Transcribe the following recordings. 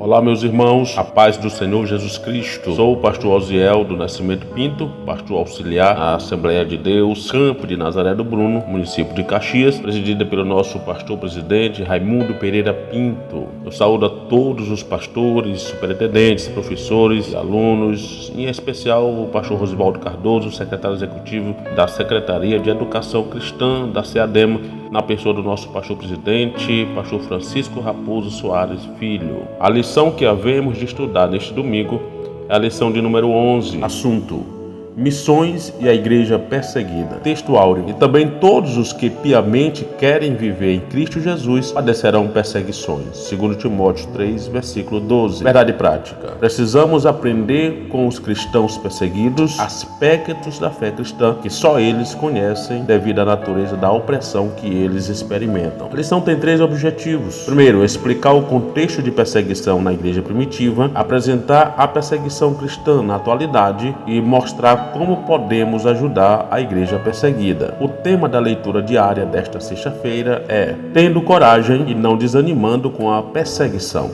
Olá, meus irmãos, a paz do Senhor Jesus Cristo. Sou o pastor Osiel do Nascimento Pinto, pastor auxiliar na Assembleia de Deus, Campo de Nazaré do Bruno, município de Caxias, presidida pelo nosso pastor-presidente Raimundo Pereira Pinto. Eu saúdo a todos os pastores, superintendentes, professores e alunos, em especial o pastor Rosivaldo Cardoso, secretário executivo da Secretaria de Educação Cristã da SEADEMA, na pessoa do nosso pastor-presidente, pastor Francisco Raposo Soares Filho. A lição que havemos de estudar neste domingo é a lição de número 11, assunto: Missões e a Igreja Perseguida. Texto áureo: E também todos os que piamente querem viver em Cristo Jesus padecerão perseguições. 2 Timóteo 3, versículo 12. Verdade prática. Precisamos aprender com os cristãos perseguidos aspectos da fé cristã que só eles conhecem devido à natureza da opressão que eles experimentam. A lição tem 3 objetivos. Primeiro, explicar o contexto de perseguição na igreja primitiva, apresentar a perseguição cristã na atualidade e mostrar como podemos ajudar a igreja perseguida. O tema da leitura diária desta sexta-feira é Tendo coragem e não desanimando com a perseguição,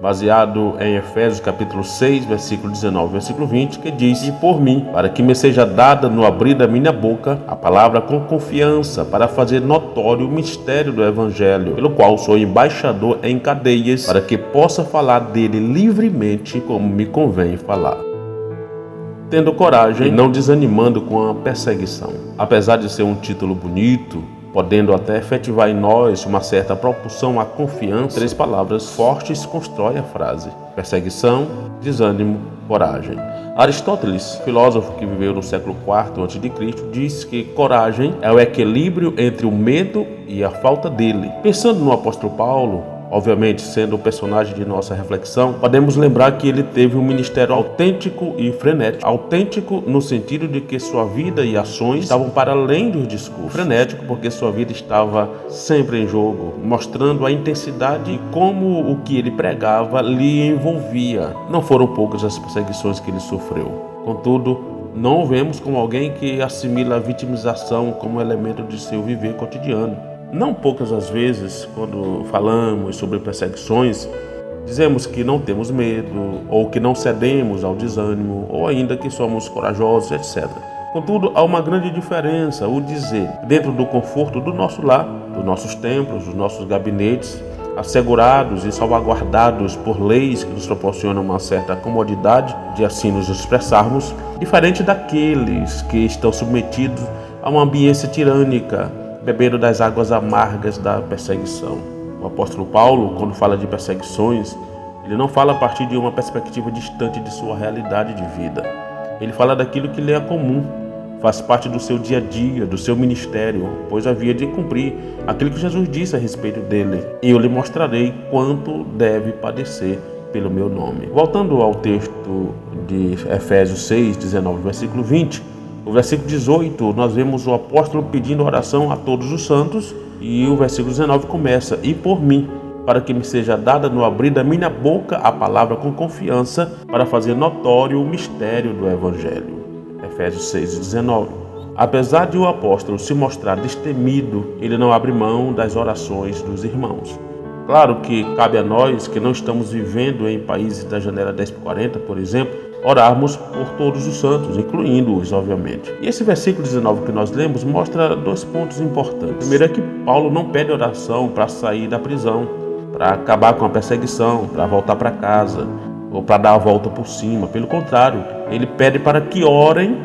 baseado em Efésios capítulo 6, versículo 19, versículo 20, que diz: E por mim, para que me seja dada no abrir da minha boca a palavra com confiança, para fazer notório o mistério do Evangelho, pelo qual sou embaixador em cadeias, para que possa falar dele livremente, como me convém falar. Tendo coragem e não desanimando com a perseguição. Apesar de ser um título bonito, podendo até efetivar em nós uma certa propulsão à confiança, 3 palavras fortes constroem a frase: perseguição, desânimo, coragem. Aristóteles, filósofo que viveu no século IV a.C., diz que coragem é o equilíbrio entre o medo e a falta dele. Pensando no apóstolo Paulo, obviamente, sendo o personagem de nossa reflexão, podemos lembrar que ele teve um ministério autêntico e frenético. Autêntico no sentido de que sua vida e ações estavam para além dos discursos. Frenético porque sua vida estava sempre em jogo, mostrando a intensidade e como o que ele pregava lhe envolvia. Não foram poucas as perseguições que ele sofreu. Contudo, não o vemos como alguém que assimila a vitimização como elemento de seu viver cotidiano. Não poucas as vezes, quando falamos sobre perseguições, dizemos que não temos medo, ou que não cedemos ao desânimo, ou ainda que somos corajosos, etc. Contudo, há uma grande diferença, o dizer, dentro do conforto do nosso lar, dos nossos templos, dos nossos gabinetes, assegurados e salvaguardados por leis que nos proporcionam uma certa comodidade de assim nos expressarmos, diferente daqueles que estão submetidos a uma ambiência tirânica, bebendo das águas amargas da perseguição. O apóstolo Paulo, quando fala de perseguições, ele não fala a partir de uma perspectiva distante de sua realidade de vida. Ele fala daquilo que lhe é comum, faz parte do seu dia a dia, do seu ministério, pois havia de cumprir aquilo que Jesus disse a respeito dele. E eu lhe mostrarei quanto deve padecer pelo meu nome. Voltando ao texto de Efésios 6, 19, versículo 20, no versículo 18, nós vemos o apóstolo pedindo oração a todos os santos, e o versículo 19 começa: E por mim, para que me seja dada no abrir da minha boca a palavra com confiança, para fazer notório o mistério do Evangelho. Efésios 6, 19. Apesar de o apóstolo se mostrar destemido, ele não abre mão das orações dos irmãos. Claro que cabe a nós, que não estamos vivendo em países da janela 10/40, por exemplo, orarmos por todos os santos, incluindo-os, obviamente. E esse versículo 19 que nós lemos mostra 2 pontos importantes. Primeiro é que Paulo não pede oração para sair da prisão, para acabar com a perseguição, para voltar para casa, ou para dar a volta por cima. Pelo contrário, ele pede para que orem,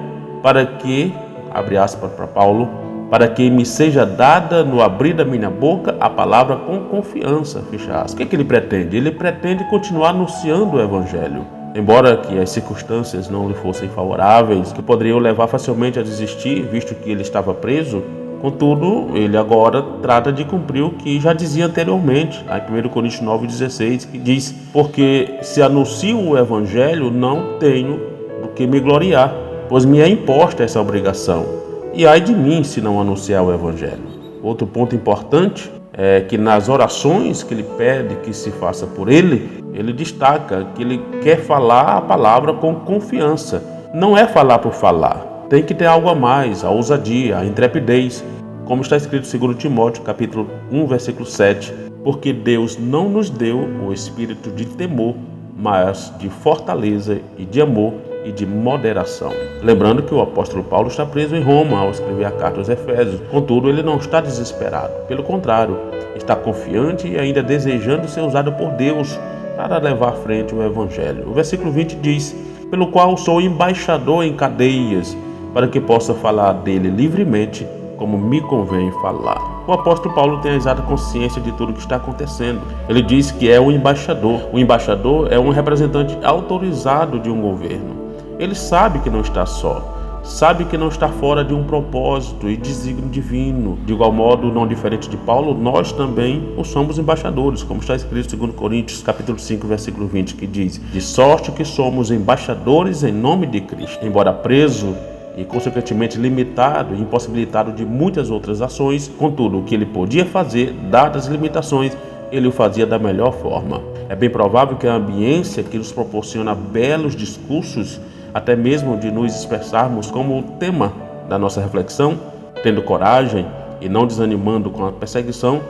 para que, abre aspas para Paulo, para que me seja dada no abrir da minha boca a palavra com confiança, fecha aspas. O que ele pretende? Ele pretende continuar anunciando o Evangelho. Embora que as circunstâncias não lhe fossem favoráveis, que poderiam levar facilmente a desistir, visto que ele estava preso, contudo, ele agora trata de cumprir o que já dizia anteriormente, em 1 Coríntios 9,16, que diz: Porque se anuncio o Evangelho, não tenho do que me gloriar, pois me é imposta essa obrigação. E ai de mim se não anunciar o Evangelho. Outro ponto importante é que nas orações que ele pede que se faça por ele destaca que ele quer falar a palavra com confiança. Não é falar por falar. Tem que ter algo a mais, a ousadia, a intrepidez. Como está escrito em 2 Timóteo, capítulo 1, versículo 7. Porque Deus não nos deu o espírito de temor, mas de fortaleza e de amor e de moderação. Lembrando que o apóstolo Paulo está preso em Roma ao escrever a carta aos Efésios. Contudo, ele não está desesperado. Pelo contrário, está confiante e ainda desejando ser usado por Deus para levar à frente o Evangelho. O versículo 20 diz: pelo qual sou embaixador em cadeias, para que possa falar dele livremente, como me convém falar. O apóstolo Paulo tem a exata consciência de tudo o que está acontecendo. Ele diz que é um embaixador. O embaixador é um representante autorizado de um governo. Ele sabe que não está só, sabe que não está fora de um propósito e desígnio divino. De igual modo, não diferente de Paulo, nós também o somos embaixadores, como está escrito em 2 Coríntios, capítulo 5, versículo 20, que diz: de sorte que somos embaixadores em nome de Cristo. Embora preso e consequentemente limitado e impossibilitado de muitas outras ações, contudo, o que ele podia fazer, dadas as limitações, ele o fazia da melhor forma. É bem provável que a ambiência que nos proporciona belos discursos, até mesmo de nos expressarmos como tema da nossa reflexão, tendo coragem e não desanimando com a perseguição,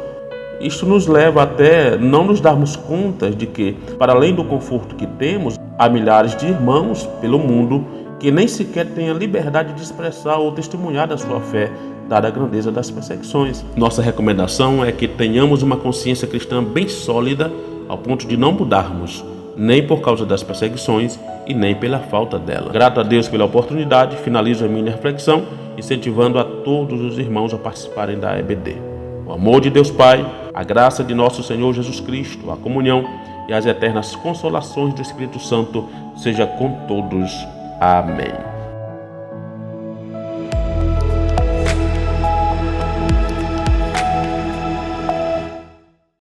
isto nos leva até não nos darmos conta de que, para além do conforto que temos, há milhares de irmãos pelo mundo que nem sequer têm a liberdade de expressar ou testemunhar da sua fé, dada a grandeza das perseguições. Nossa recomendação é que tenhamos uma consciência cristã bem sólida, ao ponto de não mudarmos, nem por causa das perseguições e nem pela falta dela. Grato a Deus pela oportunidade, finalizo a minha reflexão, incentivando a todos os irmãos a participarem da EBD. O amor de Deus Pai, a graça de nosso Senhor Jesus Cristo, a comunhão e as eternas consolações do Espírito Santo seja com todos. Amém.